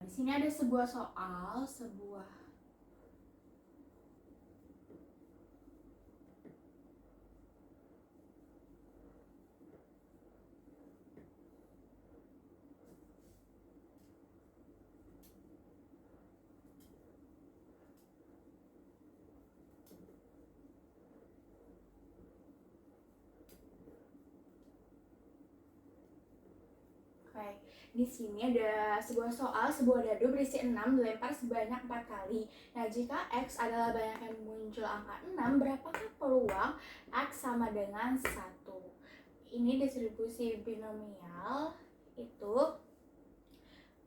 Di sini ada sebuah soal, sebuah Oke, di sini ada sebuah soal, sebuah dadu berisi 6 dilempar sebanyak 4 kali. Nah, jika X adalah banyak yang muncul angka 6, berapakah peluang X sama dengan 1? Ini distribusi binomial itu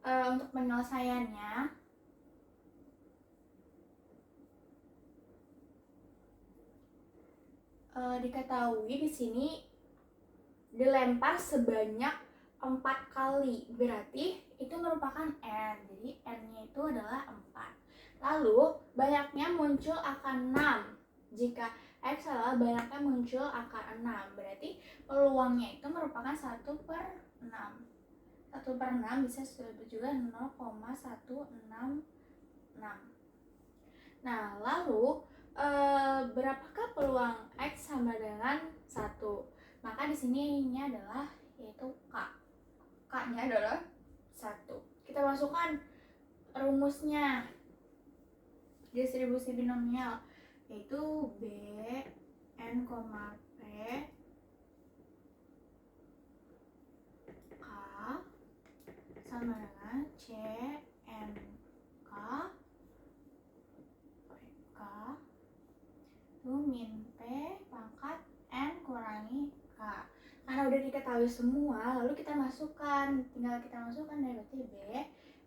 untuk penyelesaiannya diketahui di sini dilempar sebanyak 4 kali, berarti itu merupakan N, jadi N-nya itu adalah 4. Lalu banyaknya muncul angka 6. Jika X adalah banyaknya muncul angka 6, berarti peluangnya itu merupakan 1/6. 1/6 bisa disebut juga 0,166. Nah, lalu berapakah peluang X sama dengan 1? Maka di sini ini adalah yaitu K. K-nya adalah 1. Kita masukkan rumusnya distribusi binomial, yaitu B N, P K sama dengan C N K K itu min P pangkat N kurangi K. Karena udah diketahui semua, lalu kita masukkan, tinggal kita masukkan ya, berarti B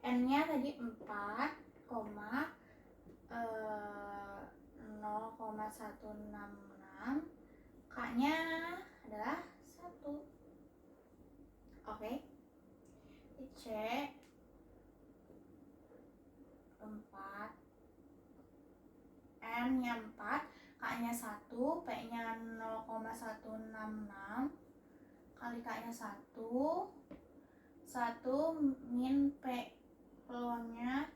N-nya tadi 4, 0,166, K-nya adalah 1. Oke. C 4, N-nya 4, K-nya 1, P-nya 0,166 kali K-nya 1 min P, peluangnya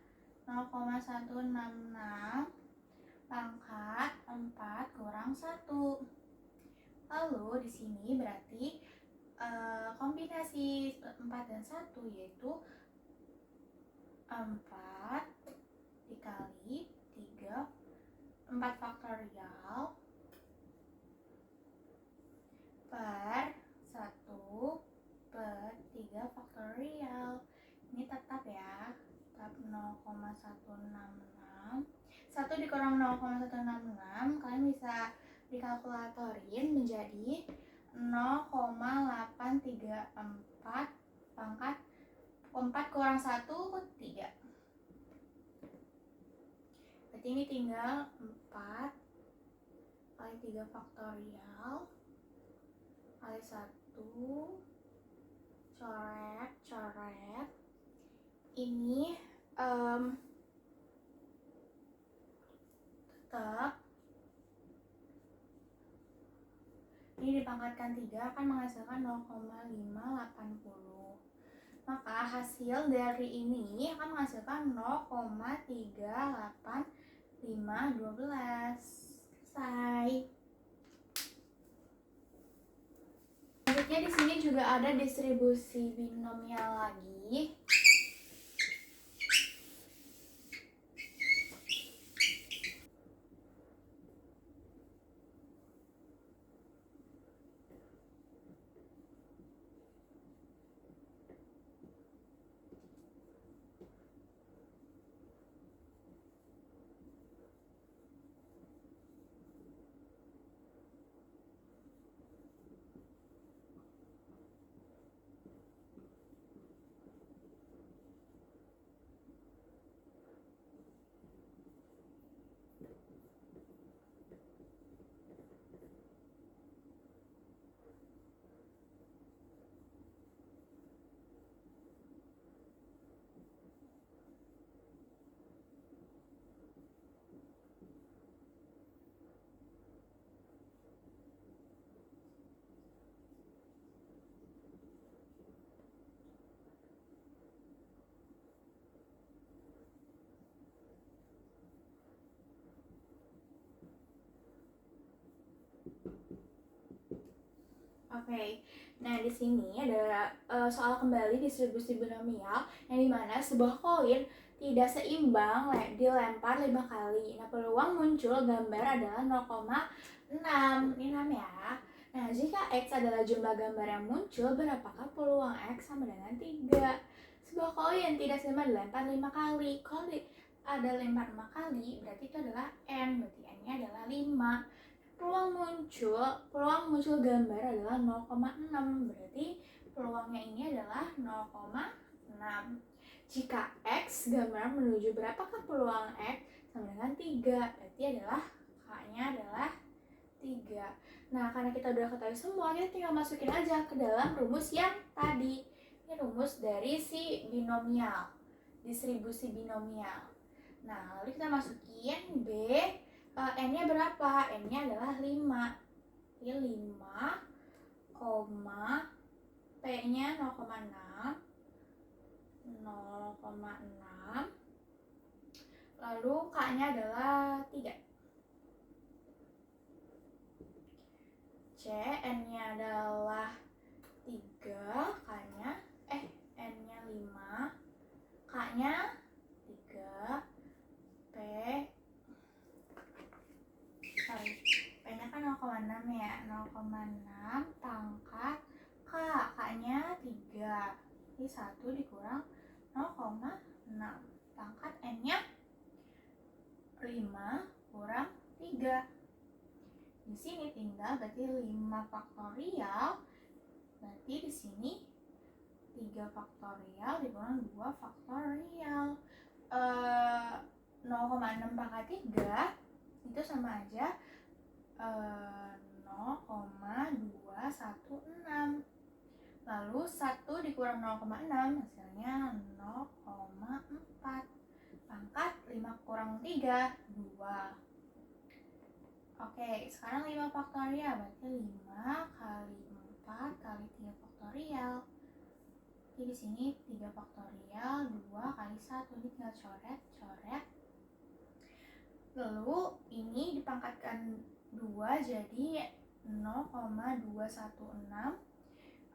0,166 pangkat 4 kurang 1. Lalu di sini berarti kombinasi 4 dan 1 yaitu 4 dikali 3, 4 faktorial per 1 per 3 faktorial. Ini tetap ya, tetap 0,166. 1 dikurang 0,166 kalian bisa dikalkulatorin menjadi 0,834 pangkat 4 kurang 1 3. Berarti ini tinggal 4 kali 3 faktorial kali 1 coret ini tetap ini dipangkatkan 3 akan menghasilkan 0,580. Maka hasil dari ini akan menghasilkan 0,38512. Selesai. Selanjutnya di sini juga ada distribusi binomial lagi. Oke, nah di sini ada soal kembali distribusi binomial yang dimana sebuah koin tidak seimbang dilempar 5 kali. Nah, peluang muncul gambar adalah 0,6. Ini 6 ya. Nah, jika X adalah jumlah gambar yang muncul, berapakah peluang X sama dengan 3? Sebuah koin tidak seimbang dilempar 5 kali. Kalau ada lempar 5 kali, berarti itu adalah N, berarti N-nya adalah 5. Peluang muncul gambar adalah 0,6, berarti peluangnya ini adalah 0,6. Jika X gambar menuju berapakah peluang X sama dengan 3, berarti adalah K-nya adalah 3. Nah, karena kita udah ketahui semua, kita tinggal masukin aja ke dalam rumus yang tadi. Ini rumus dari si binomial, distribusi binomial. Nah, lalu kita masukin B, N-nya berapa? N-nya adalah 5. Ini 5, P-nya 0,6, 0,6, lalu K-nya adalah 3. C, N-nya adalah 3, N-nya 5, K-nya 3, P-nya kan 0,6 ya, 0,6 pangkat K, K-nya 3. Ini 1 dikurang 0,6 pangkat N-nya 5 kurang 3. Di sini tinggal berarti 5 faktorial. Berarti di sini 3 faktorial dikurang 2 faktorial. 0,6 pangkat 3 itu sama aja 0,216. Lalu 1 dikurang 0,6 hasilnya 0,4. Pangkat 5 kurang 3, 2. Oke, sekarang 5 faktorial berarti 5 kali 4 kali 3 faktorial. Jadi di sini 3 faktorial, 2 kali 1, ini tinggal coret. Lalu ini dipangkatkan 2 jadi 0,216,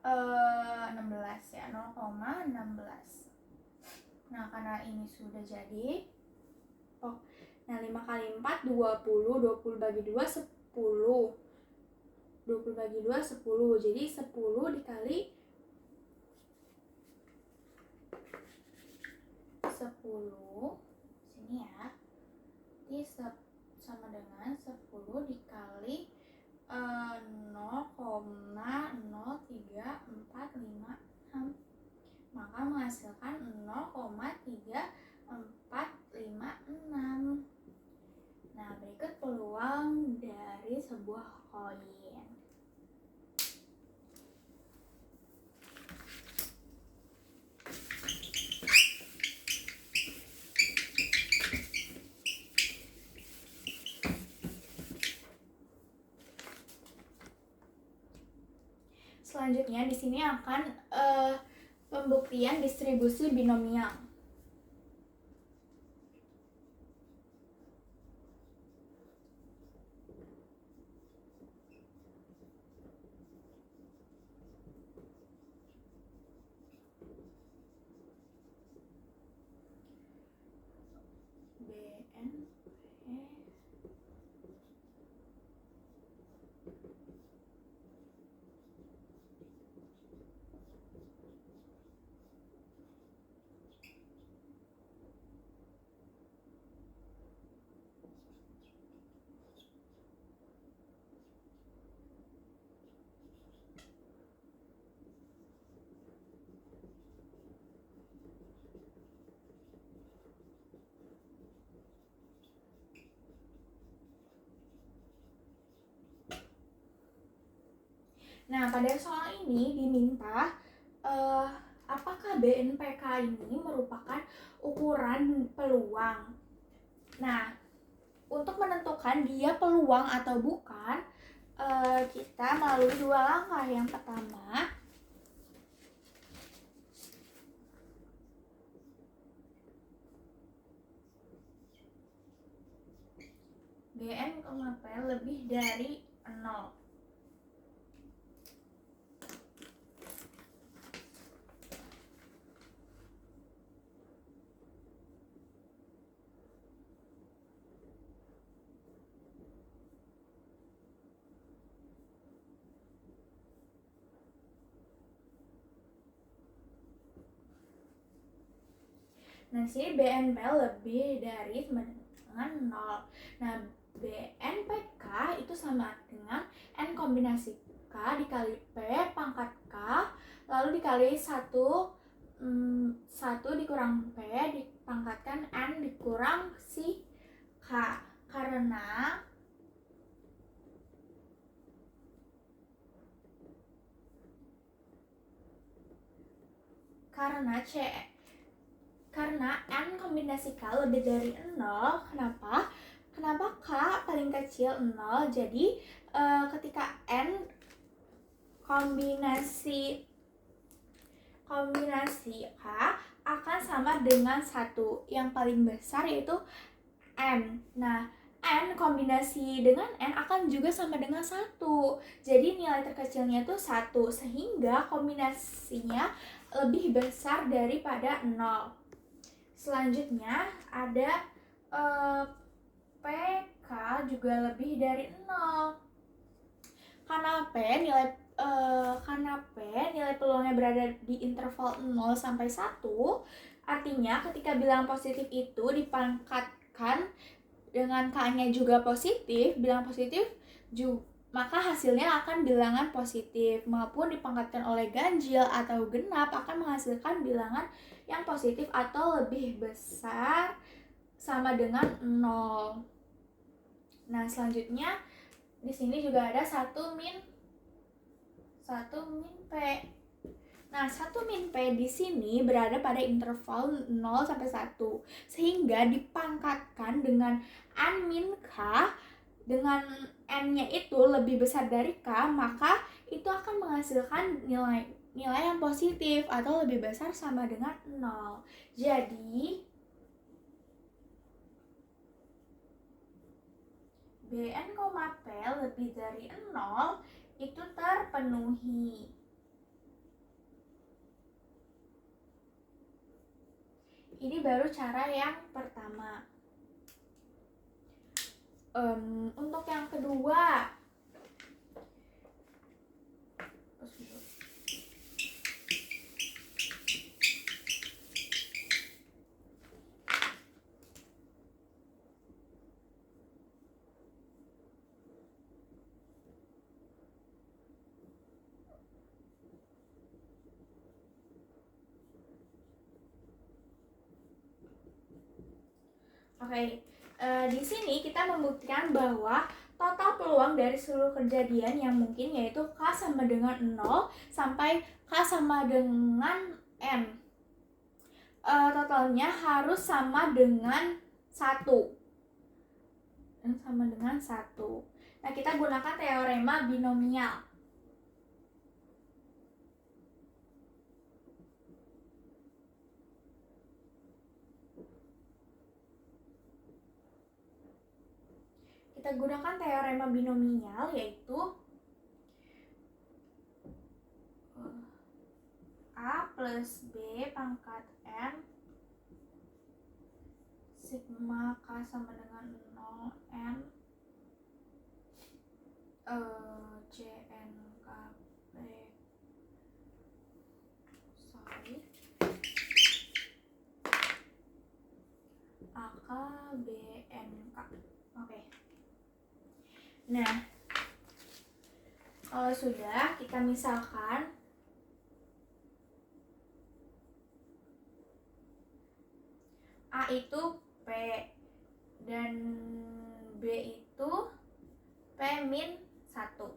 16 ya, 0,16. Nah, karena ini sudah jadi, nah 5 kali 4, 20, 20 bagi 2, 10. 20 bagi 2, 10. Jadi 10 dikali 10, sini ya. Ini sama dengan 10 dikali 0,03456, maka menghasilkan 0,3456. Nah, berikut peluang dari sebuah koin. Selanjutnya di sini akan pembuktian distribusi binomial. Nah, pada soal ini diminta apakah BNPK ini merupakan ukuran peluang. Nah, untuk menentukan dia peluang atau bukan, kita melalui 2 langkah. Yang pertama, BN, P lebih dari 0. Nah, di sini BNP lebih dari sama dengan 0. Nah, BNPK itu sama dengan N kombinasi K dikali P pangkat K, lalu dikali 1 dikurang P dipangkatkan N dikurang si K. Karena N kombinasi K lebih dari 0. Kenapa? K paling kecil 0. Jadi ketika N kombinasi K akan sama dengan 1. Yang paling besar yaitu N. Nah, N kombinasi dengan N akan juga sama dengan 1. Jadi nilai terkecilnya itu 1, sehingga kombinasinya lebih besar daripada 0. Selanjutnya ada PK juga lebih dari 0. Karena P nilai peluangnya berada di interval 0 sampai 1, artinya ketika bilangan positif itu dipangkatkan dengan K-nya juga positif, bilangan positif maka hasilnya akan bilangan positif, maupun dipangkatkan oleh ganjil atau genap akan menghasilkan bilangan yang positif atau lebih besar sama dengan 0. Nah, selanjutnya di sini juga ada 1 min P. Nah, 1 min P di sini berada pada interval 0 sampai 1, sehingga dipangkatkan dengan N min K, dengan N-nya itu lebih besar dari K, maka itu akan menghasilkan nilai yang positif atau lebih besar sama dengan 0. Jadi BN, P lebih dari 0 itu terpenuhi. Ini baru cara yang pertama. Untuk yang kedua, di sini kita membuktikan bahwa total peluang dari seluruh kejadian yang mungkin yaitu K sama dengan 0 sampai K sama dengan N. Totalnya harus sama dengan 1. Nah, kita gunakan teorema binomial. Kita gunakan teorema binomial yaitu A plus B pangkat N sigma K sama dengan 0 N CNKP AKBNK. Oke. Nah, kalau sudah, kita misalkan A itu P dan B itu P min 1.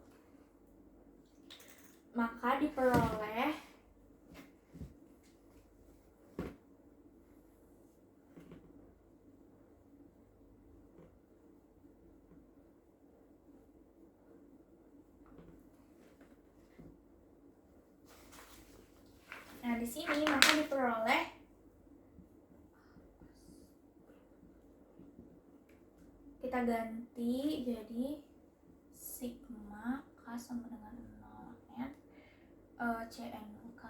Maka diperoleh di sini maka diperoleh kita ganti jadi sigma K sama dengan 0 N CNK,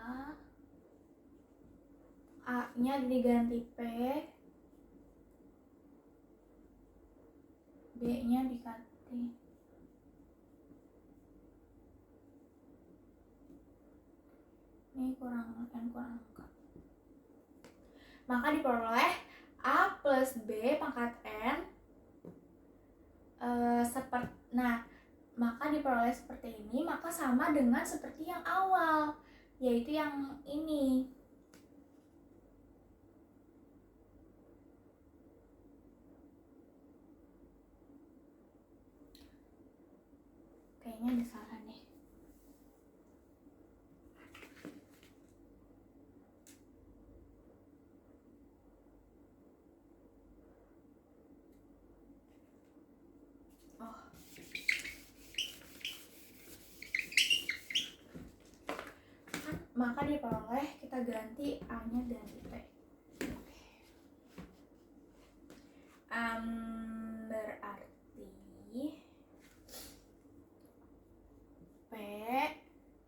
A nya diganti P, B nya diganti ini kurang N kurang K. maka diperoleh A plus B pangkat N maka diperoleh seperti ini, maka sama dengan seperti yang awal, yaitu yang ini. Kayaknya ada salah nih. Maka diperoleh, kita ganti A-nya ganti P. Berarti P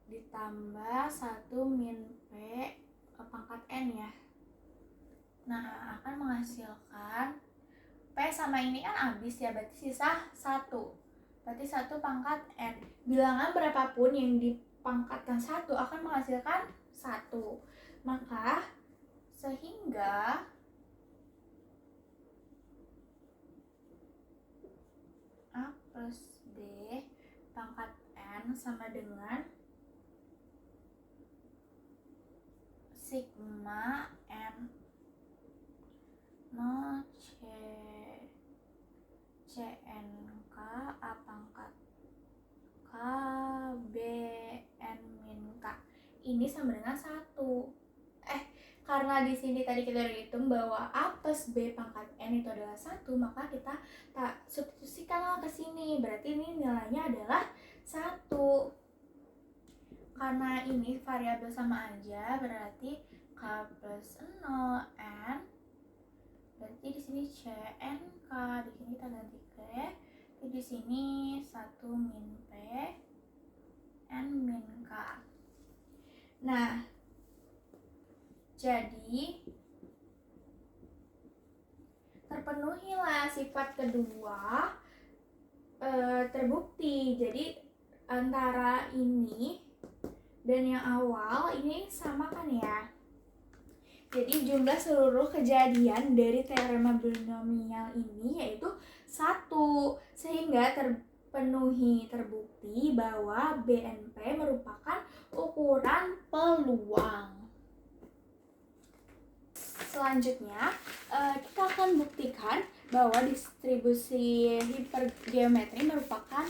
ditambah 1 min P pangkat N ya. Nah, akan menghasilkan P sama ini kan habis ya, berarti sisa 1. Berarti 1 pangkat N. Bilangan berapapun yang dipangkatkan 1 akan menghasilkan 1. Maka sehingga A plus B pangkat N sama dengan sigma N no CNK A pangkat K B N min K. Ini sama dengan 1. Karena di sini tadi kita udah hitung bahwa A plus B pangkat N itu adalah 1, maka kita substitusikanlah ke sini. Berarti ini nilainya adalah 1. Karena ini variabel sama aja, berarti K plus 0 N. Berarti di sini CNK, di sini kita ganti K. Di sini 1 min P N min K. Nah, jadi terpenuhilah sifat kedua terbukti. Jadi antara ini dan yang awal ini sama kan ya. Jadi jumlah seluruh kejadian dari teorema binomial ini yaitu 1, sehingga terbukti bahwa BNP merupakan ukuran peluang. Selanjutnya, kita akan buktikan bahwa distribusi hipergeometri merupakan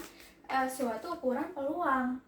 suatu ukuran peluang.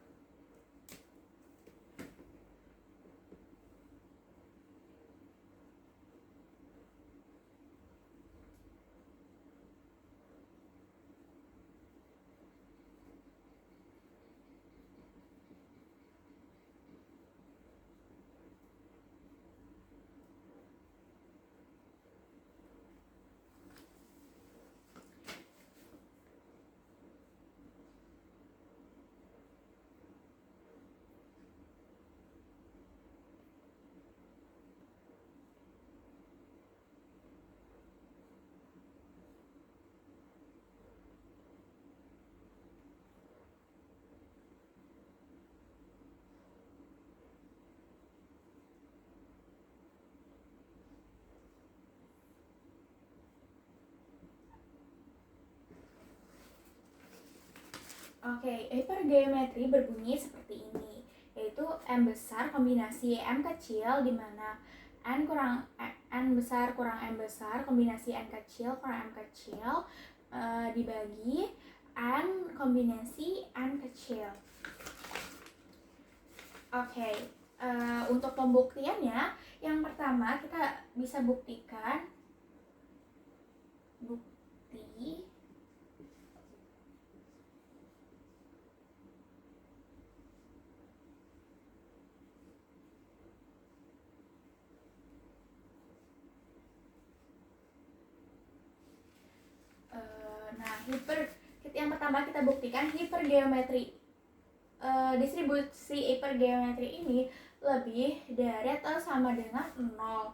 Oke, hipergeometri berbunyi seperti ini, yaitu M besar kombinasi M kecil, di mana N besar kurang M besar kombinasi N kecil kurang M kecil dibagi N kombinasi N kecil. Oke, untuk pembuktiannya, yang pertama kita bisa buktikan yang pertama kita buktikan hipergeometri. Distribusi hipergeometri ini lebih dari atau sama dengan 0.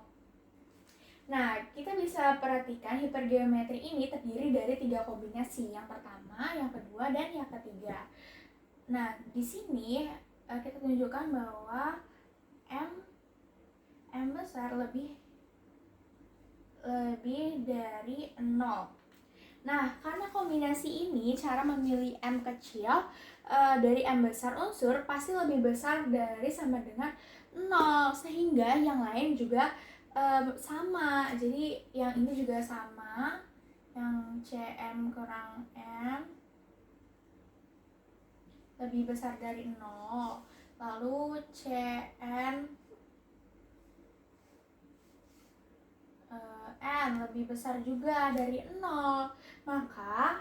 Nah, kita bisa perhatikan hipergeometri ini terdiri dari 3 kombinasi. Yang pertama, yang kedua, dan yang ketiga. Nah, di sini kita tunjukkan bahwa M besar lebih lebih dari 0. Nah, karena kombinasi ini cara memilih M kecil dari M besar unsur pasti lebih besar dari sama dengan 0, sehingga yang lain juga sama. Jadi yang ini juga sama, yang CM kurang M lebih besar dari 0. Lalu CN N lebih besar juga dari 0. Maka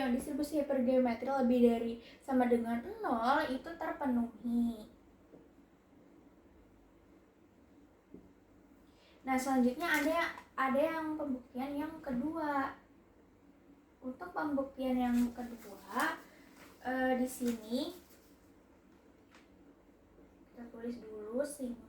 distribusi hipergeometri lebih dari sama dengan 0 itu terpenuhi. Nah, selanjutnya ada yang pembuktian yang kedua. Untuk pembuktian yang kedua, di sini kita tulis dulu sigma.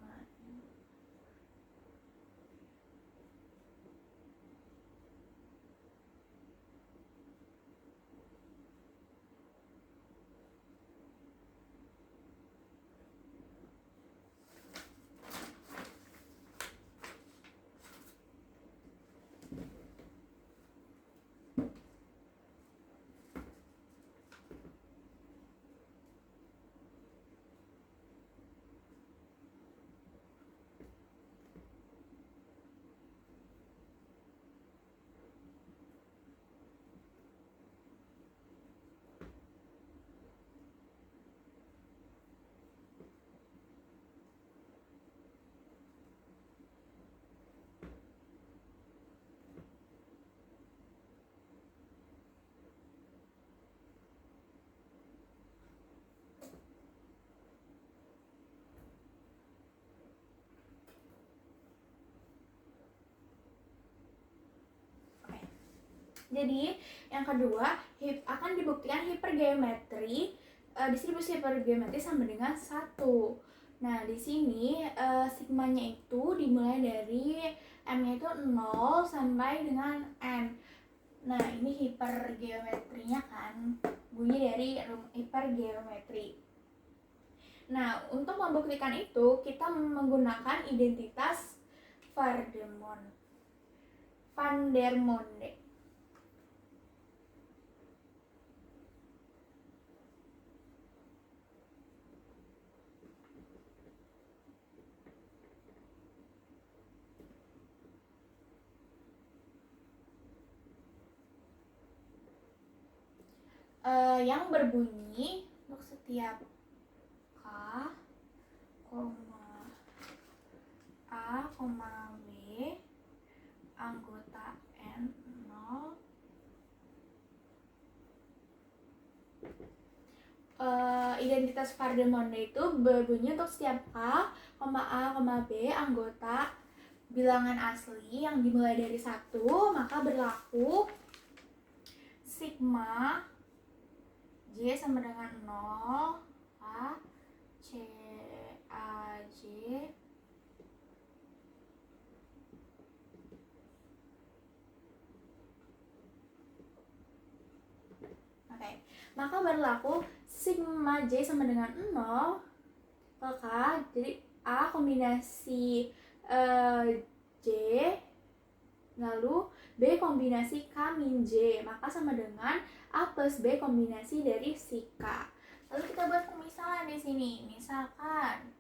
Jadi yang kedua akan dibuktikan hipergeometri, distribusi hipergeometri sama dengan 1. Nah, di sini sigmanya itu dimulai dari M-nya itu 0 sampai dengan N. Nah, ini hipergeometrinya kan, bunyi dari hipergeometri. Nah, untuk membuktikan itu kita menggunakan identitas Van der Monde. Yang berbunyi untuk setiap K, A, B, anggota N 0, identitas Van der Monde itu berbunyi untuk setiap K, A, B anggota bilangan asli yang dimulai dari 1, maka berlaku sigma J sama dengan 0 A C A J maka berlaku sigma J sama dengan 0 K, jadi A kombinasi J lalu B kombinasi K min J, maka sama dengan A plus B kombinasi dari si K. Lalu kita buat pemisalan di sini. Misalkan,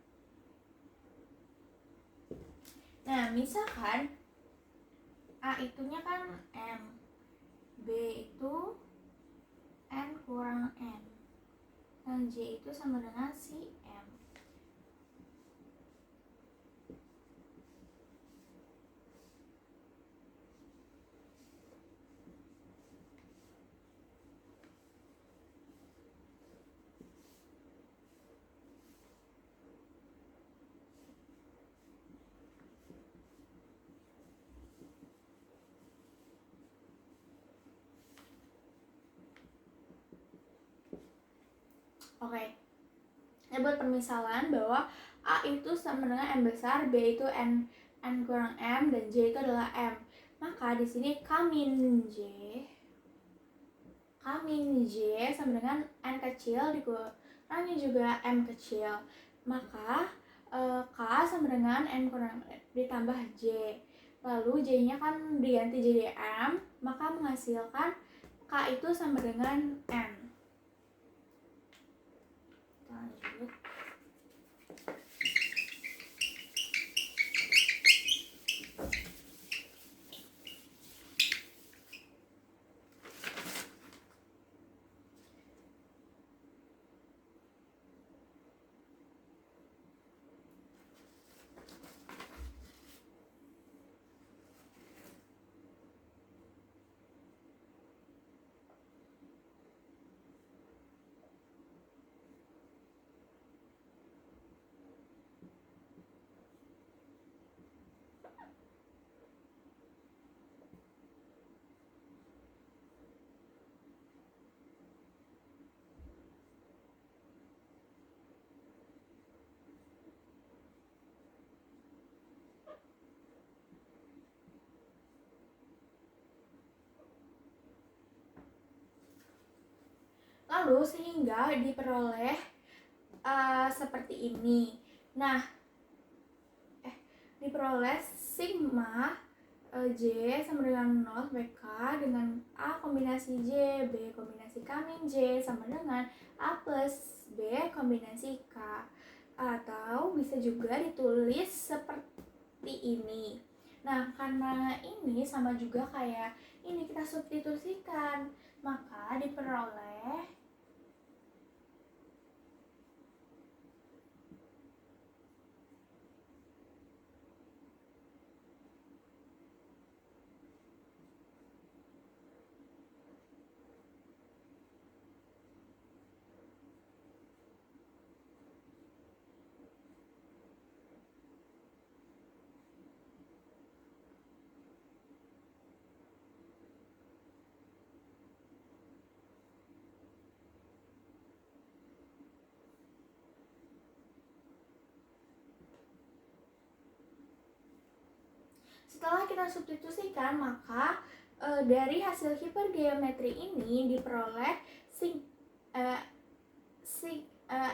nah misalkan A itunya kan M, B itu N kurang N, dan J itu sama dengan si M. Oke. Nah, buat permisalan bahwa A itu sama dengan M besar, B itu N kurang M, dan J itu adalah M. Maka di sini Kamin J sama dengan N kecil dikurangi juga M kecil. Maka K sama dengan N kurang ditambah J. Lalu J-nya kan diganti jadi M, maka menghasilkan K itu sama dengan N. Lanjut. Lalu sehingga diperoleh seperti ini. Nah, diperoleh sigma J sama dengan 0 BK dengan A kombinasi J, B kombinasi K min J sama dengan A plus B kombinasi K. Atau bisa juga ditulis seperti ini. Nah, karena ini sama juga kayak ini kita substitusikan, maka diperoleh setelah kita substitusikan, maka dari hasil hipergeometri ini diperoleh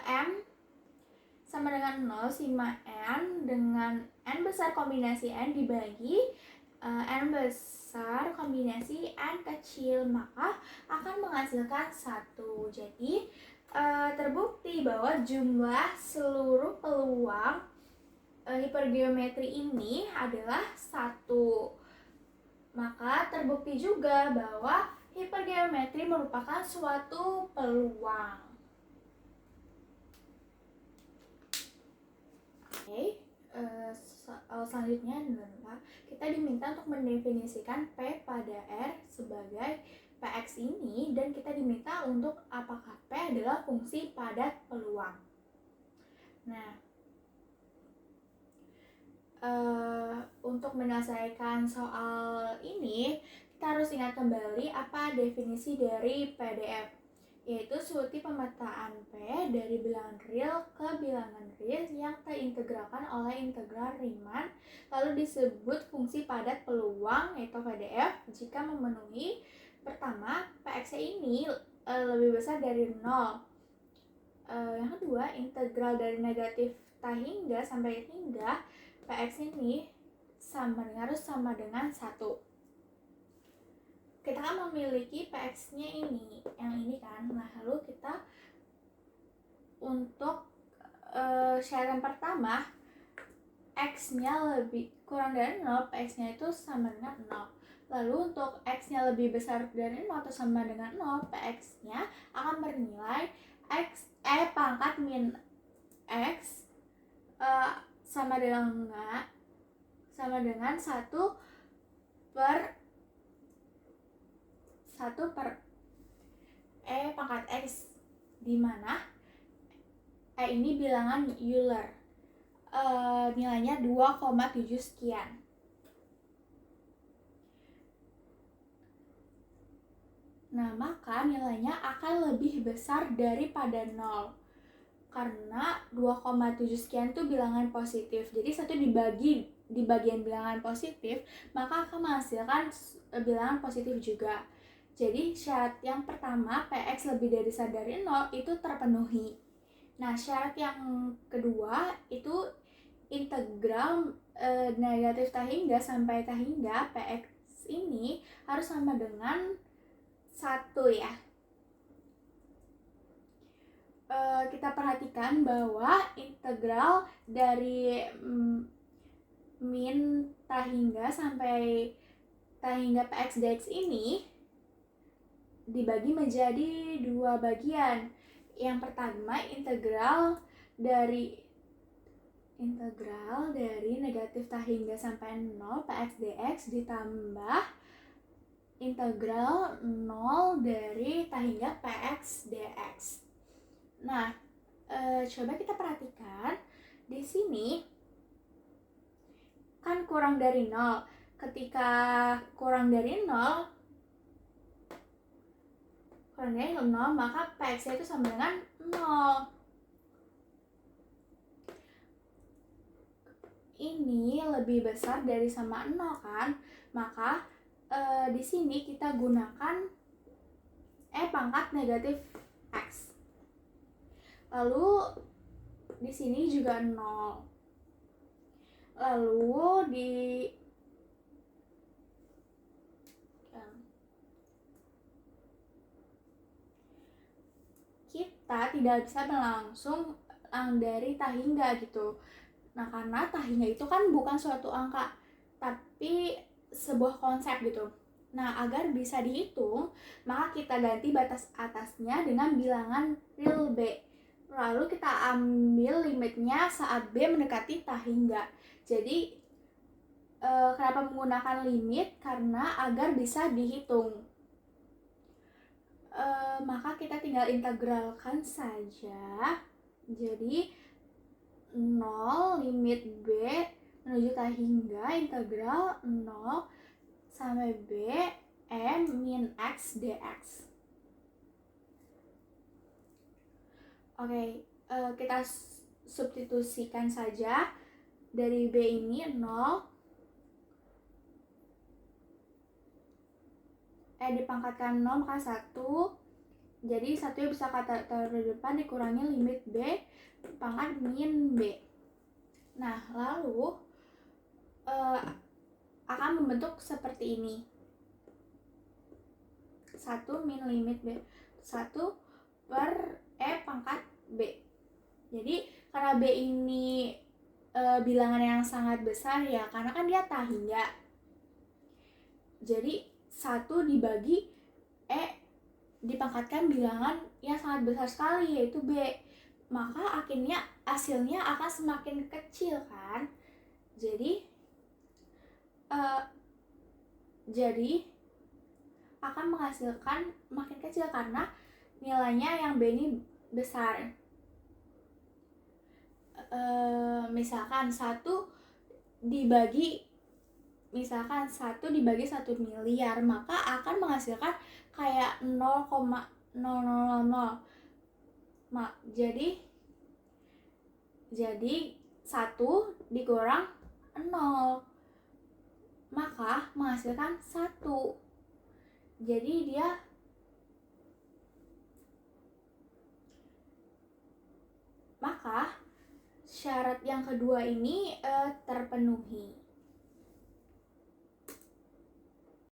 M sama dengan 0 sigma N dengan N besar kombinasi N dibagi N besar kombinasi N kecil, maka akan menghasilkan 1. Jadi terbukti bahwa jumlah seluruh peluang hipergeometri ini adalah 1. Maka terbukti juga bahwa hipergeometri merupakan suatu peluang. Oke, selanjutnya adalah kita diminta untuk mendefinisikan P pada R sebagai Px ini, dan kita diminta untuk apakah P adalah fungsi padat peluang. Nah, untuk menyelesaikan soal ini, kita harus ingat kembali apa definisi dari PDF, yaitu suatu pemetaan P dari bilangan real ke bilangan real yang terintegralkan oleh integral Riemann, lalu disebut fungsi padat peluang, yaitu PDF, jika memenuhi pertama, Px ini lebih besar dari 0. Yang kedua, integral dari negatif T hingga sampai hingga Px ini harus sama dengan 1. Kita kan memiliki Px-nya ini, yang ini kan. Nah, lalu kita untuk syarat pertama, X-nya lebih kurang dari 0, Px-nya itu sama dengan 0. Lalu untuk X-nya lebih besar dari 0 atau sama dengan 0, Px-nya akan bernilai pangkat min X sama dengan 1 per pangkat X, di mana ini bilangan Euler, nilainya 2,7 sekian. Nah, maka nilainya akan lebih besar daripada 0. karena 2,7 sekian itu bilangan positif. Jadi 1 dibagi di bagian bilangan positif, maka akan menghasilkan bilangan positif juga. Jadi syarat yang pertama, Px lebih dari dari 0 itu terpenuhi. Nah, syarat yang kedua itu integral negatif tak hingga sampai tak hingga Px ini harus sama dengan 1 ya. Kita perhatikan bahwa integral dari min tak hingga sampai tak hingga Px dx ini dibagi menjadi 2 bagian. Yang pertama integral dari negatif tak hingga sampai 0 Px dx ditambah integral 0 dari tak hingga Px dx. Nah, coba kita perhatikan di sini kan kurang dari 0. Ketika kurang dari 0 maka Px itu sama dengan 0. Ini lebih besar dari sama 0 kan? Maka di sini kita gunakan pangkat negatif x. Lalu di sini juga 0. Lalu kita tidak bisa langsung dari tak hingga gitu. Nah, karena tak hingga itu kan bukan suatu angka, tapi sebuah konsep gitu. Nah, agar bisa dihitung, maka kita ganti batas atasnya dengan bilangan real B. Lalu kita ambil limitnya saat B mendekati tak hingga. Jadi, kenapa menggunakan limit? Karena agar bisa dihitung. Maka kita tinggal integralkan saja. Jadi 0 limit B menuju tak hingga integral 0 sampai B m min x dx. Oke, kita substitusikan saja. Dari B ini 0 dipangkatkan 0 maka 1. Jadi 1 bisa taruh di depan dikurangi limit B pangkat min B. Nah, lalu akan membentuk seperti ini. 1 min limit B 1 per pangkat B. Jadi karena B ini bilangan yang sangat besar ya, karena kan dia tak hingga. Jadi 1 dibagi dipangkatkan bilangan yang sangat besar sekali, yaitu B. Maka akhirnya hasilnya akan semakin kecil kan. Jadi akan menghasilkan makin kecil karena nilainya yang B ini besar. Misalkan 1 dibagi 1 miliar, maka akan menghasilkan kayak 0,000. Jadi 1 dikurang 0 maka menghasilkan 1. Jadi dia maka syarat yang kedua ini terpenuhi.